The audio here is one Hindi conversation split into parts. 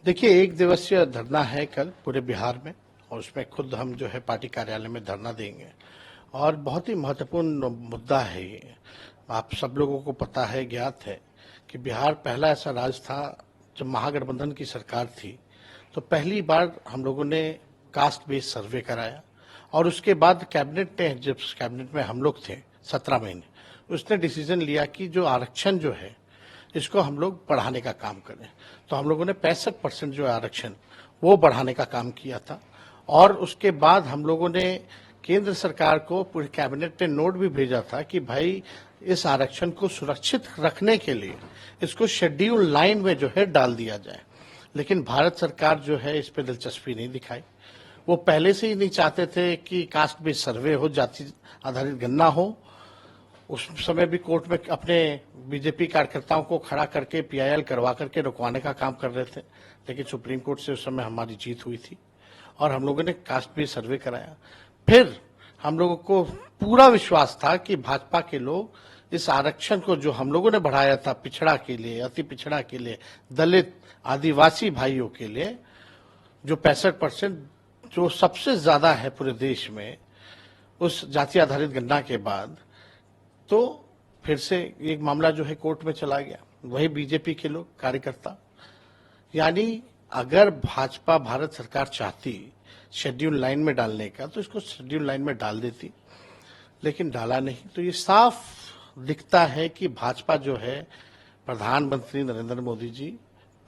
देखिए, एक दिवसीय धरना है कल पूरे बिहार में और उसमें खुद हम जो है पार्टी कार्यालय में धरना देंगे और बहुत ही महत्वपूर्ण मुद्दा है ये। आप सब लोगों को पता है, ज्ञात है कि बिहार पहला ऐसा राज्य था जब महागठबंधन की सरकार थी तो पहली बार हम लोगों ने कास्ट बेस्ड सर्वे कराया और उसके बाद कैबिनेट ने, जब कैबिनेट में हम लोग थे 17 महीने, उसने डिसीजन लिया कि जो आरक्षण जो है इसको हम लोग बढ़ाने का काम करें। तो हम लोगों ने 65% जो आरक्षण वो बढ़ाने का काम किया था और उसके बाद हम लोगों ने केंद्र सरकार को, पूरे कैबिनेट ने नोट भी भेजा था कि भाई इस आरक्षण को सुरक्षित रखने के लिए इसको शेड्यूल 9 में जो है डाल दिया जाए। लेकिन भारत सरकार जो है इस पे दिलचस्पी नहीं दिखाई। वो पहले से ही नहीं चाहते थे कि कास्ट बेस्ड सर्वे हो, जाति आधारित गणना हो। उस समय भी कोर्ट में अपने बीजेपी कार्यकर्ताओं को खड़ा करके पीआईएल करवा करके रुकवाने का काम कर रहे थे, लेकिन सुप्रीम कोर्ट से उस समय हमारी जीत हुई थी और हम लोगों ने कास्ट बेस्ड सर्वे कराया। फिर हम लोगों को पूरा विश्वास था कि भाजपा के लोग इस आरक्षण को जो हम लोगों ने बढ़ाया था पिछड़ा के लिए, अति पिछड़ा के लिए, दलित आदिवासी भाइयों के लिए, जो 65% जो सबसे ज्यादा है पूरे देश में, उस जाति आधारित गणना के बाद तो फिर से एक मामला जो है कोर्ट में चला गया। वही बीजेपी के लोग, कार्यकर्ता, यानी अगर भाजपा भारत सरकार चाहती शेड्यूल 9 में डालने का तो इसको शेड्यूल 9 में डाल देती, लेकिन डाला नहीं। तो ये साफ दिखता है कि भाजपा जो है, प्रधानमंत्री नरेंद्र मोदी जी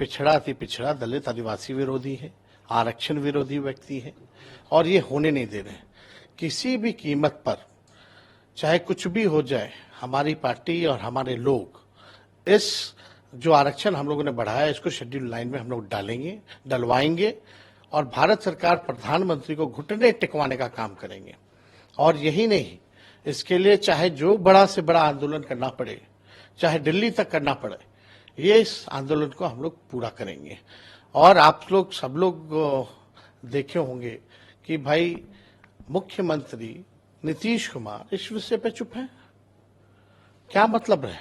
पिछड़ा अति पिछड़ा दलित आदिवासी विरोधी है, आरक्षण विरोधी व्यक्ति है और ये होने नहीं दे रहे। किसी भी कीमत पर चाहे कुछ भी हो जाए, हमारी पार्टी और हमारे लोग इस जो आरक्षण हम लोगों ने बढ़ाया इसको शेड्यूल 9 में हम लोग डालेंगे, डलवाएंगे और भारत सरकार प्रधानमंत्री को घुटने टिकवाने का काम करेंगे। और यही नहीं, इसके लिए चाहे जो बड़ा से बड़ा आंदोलन करना पड़े, चाहे दिल्ली तक करना पड़े, ये इस आंदोलन को हम लोग पूरा करेंगे। और आप लोग सब लोग देखे होंगे कि भाई मुख्यमंत्री नीतीश कुमार इस विषय पे चुप है। क्या मतलब है?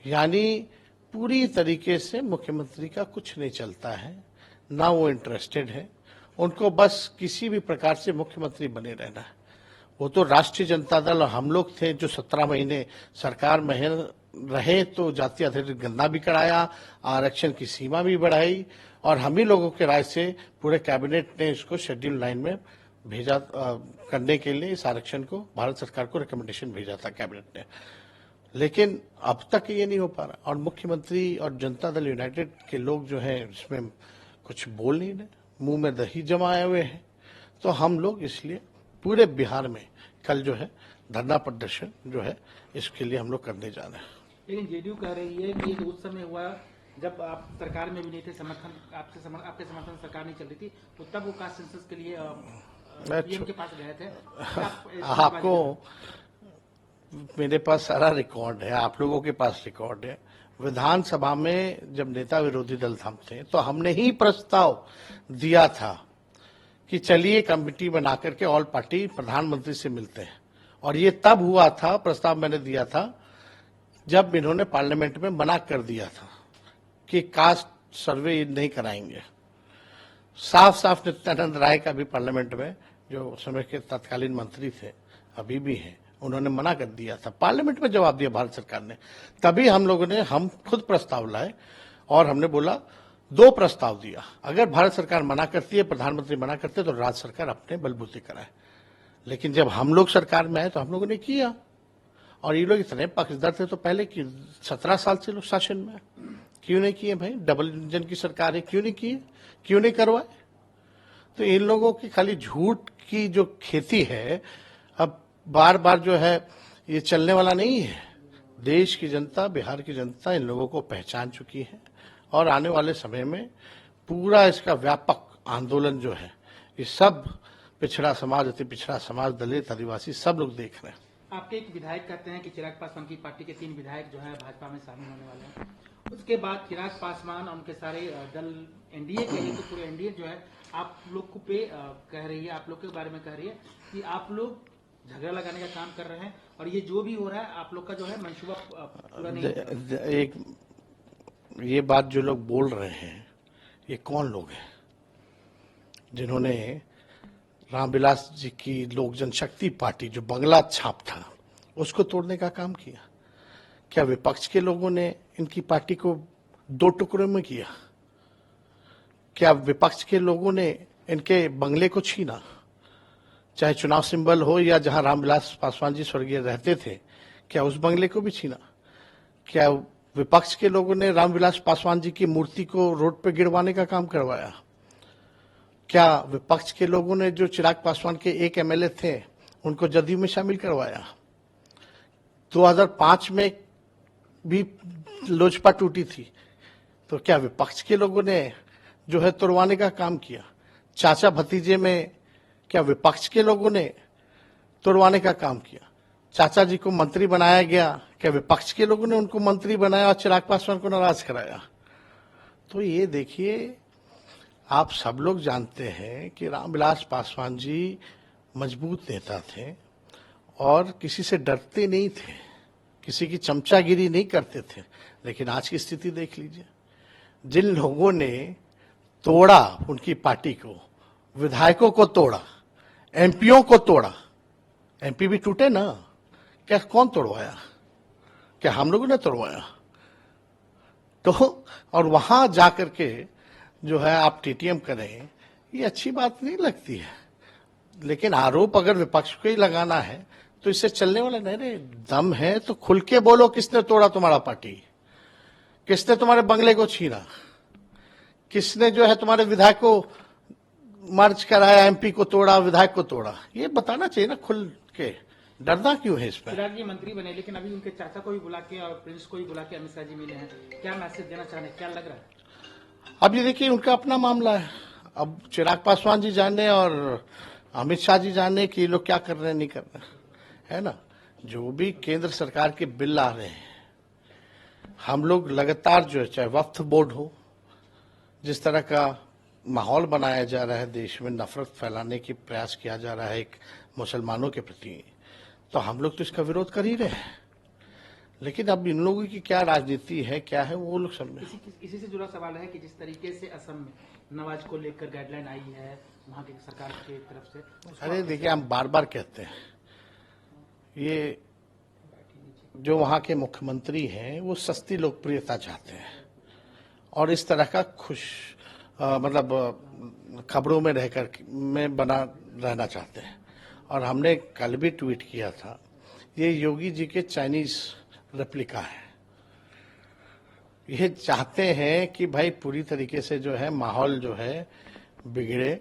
यानी पूरी तरीके से मुख्यमंत्री का कुछ नहीं चलता है, ना वो इंटरेस्टेड है। उनको बस किसी भी प्रकार से मुख्यमंत्री बने रहना है। वो तो राष्ट्रीय जनता दल और हम लोग थे जो 17 महीने सरकार में रहे तो जाति आधारित गणना भी कराया, आरक्षण की सीमा भी बढ़ाई और हम ही लोगों के राय से पूरे कैबिनेट ने इसको शेड्यूल 9 में भेजा करने के लिए इस आरक्षण को भारत सरकार को रिकमेंडेशन भेजा था कैबिनेट ने। लेकिन अब तक ये नहीं हो पा रहा और मुख्यमंत्री और जनता दल यूनाइटेड के लोग जो हैं इसमें कुछ बोल नहीं रहे, मुंह में दही जमाए हुए हैं। तो हम लोग इसलिए पूरे बिहार में कल जो है धरना प्रदर्शन जो है इसके लिए हम लोग करने जा रहे हैं। लेकिन जेडीयू कह रही है कि उस समय हुआ जब आप सरकार में भी नहीं थे, आपके समर्थन सरकार नहीं चल रही थी, तो तब वो कास्ट सेंसस के लिए पीएम के पास गए थे। आपको मेरे पास सारा रिकॉर्ड है, आप लोगों के पास रिकॉर्ड है। विधानसभा में जब नेता विरोधी दल हम थे तो हमने ही प्रस्ताव दिया था कि चलिए कमेटी बना करके ऑल पार्टी प्रधानमंत्री से मिलते हैं, और ये तब हुआ था, प्रस्ताव मैंने दिया था जब इन्होंने पार्लियामेंट में मना कर दिया था कि कास्ट सर्वे नहीं कराएंगे। साफ साफ नित्यानंद राय का भी पार्लियामेंट में, जो समय के तत्कालीन मंत्री थे, अभी भी हैं, उन्होंने मना कर दिया था, पार्लियामेंट में जवाब दिया भारत सरकार ने। तभी हम लोगों ने, हम खुद प्रस्ताव लाए और हमने बोला 2 प्रस्ताव दिया, अगर भारत सरकार मना करती है, प्रधानमंत्री मना करते तो राज्य सरकार अपने बलबूते कराए। लेकिन जब हम लोग सरकार में आए तो हम लोगों ने किया और ये लोग इतने पक्षधर थे तो पहले की 17 साल से लोग शासन में क्यों नहीं किए भाई? डबल इंजन की सरकार है, क्यों नहीं किए, क्यों नहीं करवाए? तो इन लोगों की खाली झूठ की जो खेती है, अब बार बार जो है ये चलने वाला नहीं है। देश की जनता, बिहार की जनता इन लोगों को पहचान चुकी है और आने वाले समय में पूरा इसका व्यापक आंदोलन जो है, ये सब पिछड़ा समाज, अति पिछड़ा समाज, दलित, आदिवासी सब लोग देख रहे हैं। आपके एक विधायक कहते हैं कि चिराग पासवान की पार्टी के 3 विधायक जो है भाजपा में शामिल होने वाले हैं। उसके बाद चिराग पासवान और उनके सारे दल एनडीए के लिए, तो पूरे एनडीए जो है आप लोग को पे कह रही है, आप लोग के बारे में कह रही है कि आप लोग झगड़ा लगाने का काम कर रहे हैं और ये जो भी हो रहा है आप लोग का जो है मंशूबा पूरा नहीं। एक ये बात जो लोग बोल रहे हैं ये कौन लोग हैं जिन्होंने रामविलास जी की लोक जनशक्ति पार्टी जो बंगला छाप था उसको तोड़ने का काम किया? क्या विपक्ष के लोगों ने इनकी पार्टी को दो टुकड़ों में किया? क्या विपक्ष के लोगों ने इनके बंगले को छीना? चाहे चुनाव सिंबल हो या जहां रामविलास पासवान जी स्वर्गीय रहते थे, क्या उस बंगले को भी छीना? क्या विपक्ष के लोगों ने रामविलास पासवान जी की मूर्ति को रोड पर गिरवाने का काम करवाया? क्या विपक्ष के लोगों ने जो चिराग पासवान के एक एमएलए थे उनको जदयू में शामिल करवाया? 2005 में भी लोजपा टूटी थी, तो क्या विपक्ष के लोगों ने जो है तोड़वाने का काम किया? चाचा भतीजे में क्या विपक्ष के लोगों ने तोड़वाने का काम किया? चाचा जी को मंत्री बनाया गया, क्या विपक्ष के लोगों ने उनको मंत्री बनाया और चिराग पासवान को नाराज कराया? तो ये देखिए, आप सब लोग जानते हैं कि रामविलास पासवान जी मजबूत नेता थे और किसी से डरते नहीं थे, किसी की चमचागिरी नहीं करते थे। लेकिन आज की स्थिति देख लीजिए, जिन लोगों ने तोड़ा उनकी पार्टी को, विधायकों को तोड़ा, एमपीओ को तोड़ा, एमपी भी टूटे ना, क्या कौन तोड़वाया? क्या हम लोगों ने तोड़वाया? तो और वहां जाकर के जो है आप टीटीएम करें, ये अच्छी बात नहीं लगती है। लेकिन आरोप अगर विपक्ष को ही लगाना है तो इससे चलने वाला नहीं रे। दम है तो खुल के बोलो, किसने तोड़ा तुम्हारा पार्टी? किसने तुम्हारे बंगले को छीना? किसने जो है तुम्हारे विधायक को मार्च कराया, एमपी को तोड़ा, विधायक को तोड़ा? ये बताना चाहिए ना खुल के। डरना क्यों है इस पर? चिराग जी मंत्री बने, लेकिन अभी उनके चाचा को भी बुला के और प्रिंस को भी बुला के अमित शाह जी मिले हैं। क्या मैसेज देना चाह रहे हैं, क्या लग रहा है? अब ये देखिए, उनका अपना मामला है। अब चिराग पासवान जी जाने और अमित शाह जी जाने कि ये लोग क्या कर रहे हैं, नहीं कर रहे हैं, है ना। जो भी केंद्र सरकार के बिल आ रहे हैं, हम लोग लगातार जो है, चाहे वक्फ बोर्ड हो, जिस तरह का माहौल बनाया जा रहा है देश में, नफरत फैलाने की प्रयास किया जा रहा है एक मुसलमानों के प्रति, तो हम लोग तो इसका विरोध कर ही रहे हैं। लेकिन अब इन लोगों की क्या राजनीति है, क्या है, वो लोग समझे। इसी से जुड़ा सवाल है कि जिस तरीके से असम में नवाज को लेकर गाइडलाइन आई है वहां की सरकार की तरफ से, अरे देखिए, हम बार बार कहते हैं, ये जो वहां के मुख्यमंत्री हैं वो सस्ती लोकप्रियता चाहते हैं और इस तरह का मतलब खबरों में रहकर में बना रहना चाहते हैं। और हमने कल भी ट्वीट किया था, ये योगी जी के चाइनीज रेप्लिका है। ये चाहते हैं कि भाई पूरी तरीके से जो है माहौल जो है बिगड़े।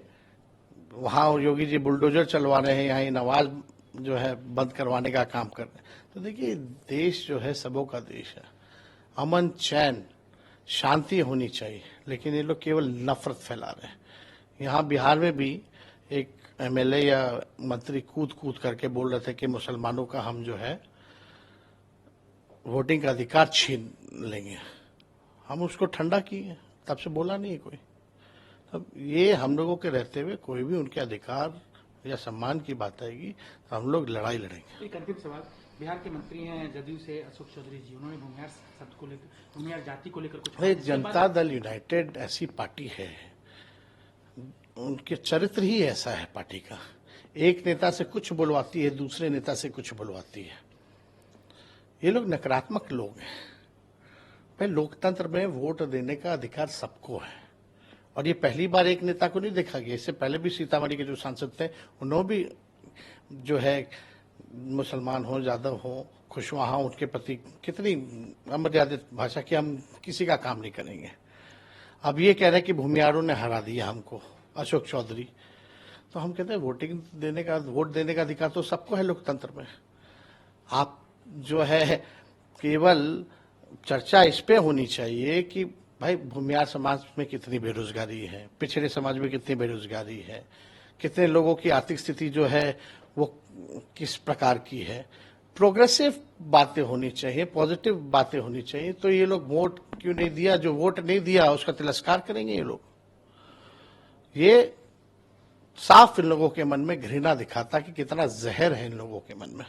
वहां योगी जी बुलडोजर चलवा रहे हैं, यहाँ नवाज जो है बंद करवाने का काम कर रहे हैं। तो देखिए, देश जो है सबों का देश है, अमन चैन शांति होनी चाहिए, लेकिन ये लोग केवल नफरत फैला रहे हैं। यहाँ बिहार में भी एक एमएलए या मंत्री कूद कूद करके बोल रहे थे कि मुसलमानों का हम जो है वोटिंग का अधिकार छीन लेंगे। हम उसको ठंडा किए, तब से बोला नहीं है कोई। अब ये हम लोगों के रहते हुए कोई भी उनके अधिकार या सम्मान की बात आएगी तो हम लोग लड़ाई लड़ेंगे। एक अंतिम सवाल, बिहार के मंत्री हैं जदयू से अशोक चौधरी जी, उन्होंने भूमिहार शब्द को लेकर, भूमिहार जाति को लेकर कुछ, जनता दल यूनाइटेड ऐसी पार्टी है, उनके चरित्र ही ऐसा है पार्टी का। एक नेता से कुछ बुलवाती है, दूसरे नेता से कुछ बुलवाती है। ये लोग नकारात्मक लोग हैं। भाई, लोकतंत्र में वोट देने का अधिकार सबको है और ये पहली बार एक नेता को नहीं देखा गया। इससे पहले भी सीतामढ़ी के जो सांसद थे उन्होंने भी जो है मुसलमान हो, यादव हो, खुशवाहा हो, उनके प्रति कितनी अमर्यादित भाषा की, हम किसी का काम नहीं करेंगे। अब ये कह रहे हैं कि भूमिहारों ने हरा दिया हमको, अशोक चौधरी। तो हम कहते हैं वोट देने का अधिकार तो सबको है लोकतंत्र में। आप जो है केवल चर्चा इस पे होनी चाहिए कि भाई भूमिहार समाज में कितनी बेरोजगारी है, पिछड़े समाज में कितनी बेरोजगारी है, कितने लोगों की आर्थिक स्थिति जो है वो किस प्रकार की है। प्रोग्रेसिव बातें होनी चाहिए, पॉजिटिव बातें होनी चाहिए। तो ये लोग वोट क्यों नहीं दिया, जो वोट नहीं दिया उसका तिरस्कार करेंगे ये लोग। ये साफ इन लोगों के मन में घृणा दिखाता कि कितना जहर है इन लोगों के मन में।